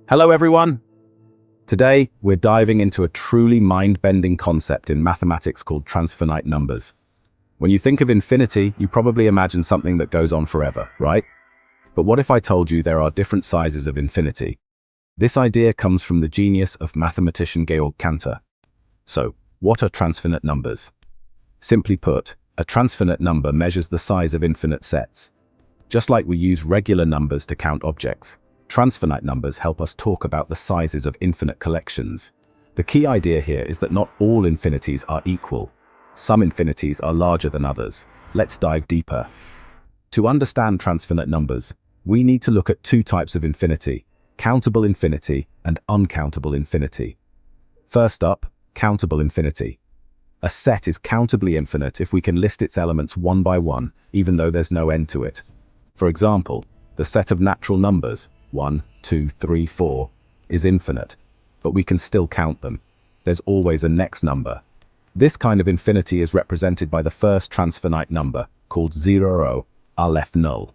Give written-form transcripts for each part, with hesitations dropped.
Hello everyone! Today, we're diving into a truly mind-bending concept in mathematics called transfinite numbers. When you think of infinity, you probably imagine something that goes on forever, right? But what if I told you there are different sizes of infinity? This idea comes from the genius of mathematician Georg Cantor. So, what are transfinite numbers? Simply put, a transfinite number measures the size of infinite sets. Just like we use regular numbers to count objects, transfinite numbers help us talk about the sizes of infinite collections. The key idea here is that not all infinities are equal. Some infinities are larger than others. Let's dive deeper. To understand transfinite numbers, we need to look at two types of infinity: countable infinity and uncountable infinity. First up, countable infinity. A set is countably infinite if we can list its elements one by one, even though there's no end to it. For example, the set of natural numbers, 1, 2, 3, 4, is infinite, but we can still count them. There's always a next number. This kind of infinity is represented by the first transfinite number, called 0, Aleph null.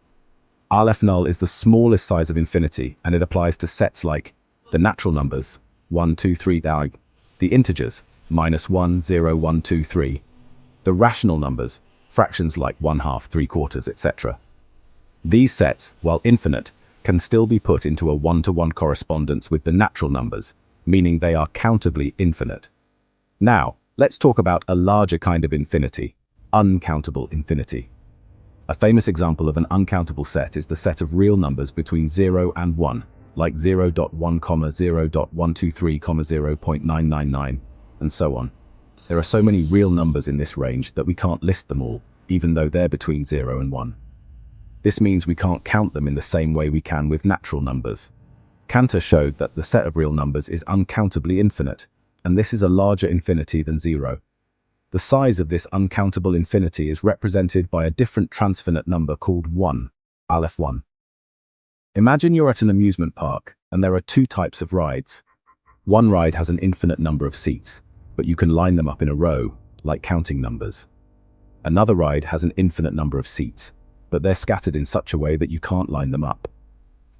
Aleph null is the smallest size of infinity, and it applies to sets like the natural numbers, 1, 2, 3, the integers, -1, 0, 1, 2, 3, the rational numbers, fractions like 1/2, 3/4, etc. These sets, while infinite, can still be put into a one-to-one correspondence with the natural numbers, meaning they are countably infinite. Now, let's talk about a larger kind of infinity, uncountable infinity. A famous example of an uncountable set is the set of real numbers between 0 and 1, like 0.1, 0.123, 0.999, and so on. There are so many real numbers in this range that we can't list them all, even though they're between 0 and 1. This means we can't count them in the same way we can with natural numbers. Cantor showed that the set of real numbers is uncountably infinite, and this is a larger infinity than 0. The size of this uncountable infinity is represented by a different transfinite number called 1, Aleph 1. Imagine you're at an amusement park, and there are two types of rides. One ride has an infinite number of seats, but you can line them up in a row, like counting numbers. Another ride has an infinite number of seats, but they're scattered in such a way that you can't line them up.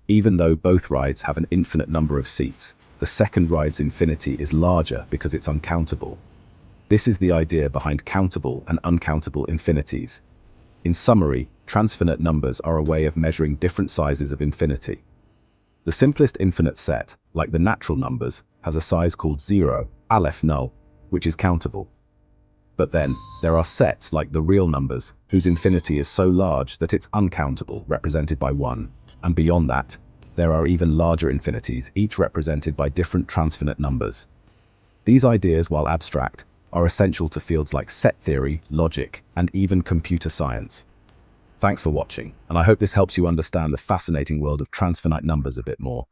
Even though both rides have an infinite number of seats, the second ride's infinity is larger because it's uncountable. This is the idea behind countable and uncountable infinities. In summary, transfinite numbers are a way of measuring different sizes of infinity. The simplest infinite set, like the natural numbers, has a size called 0, Aleph null, which is countable. But then, there are sets like the real numbers, whose infinity is so large that it's uncountable, represented by 1. And beyond that, there are even larger infinities, each represented by different transfinite numbers. These ideas, while abstract, are essential to fields like set theory, logic, and even computer science. Thanks for watching, and I hope this helps you understand the fascinating world of transfinite numbers a bit more.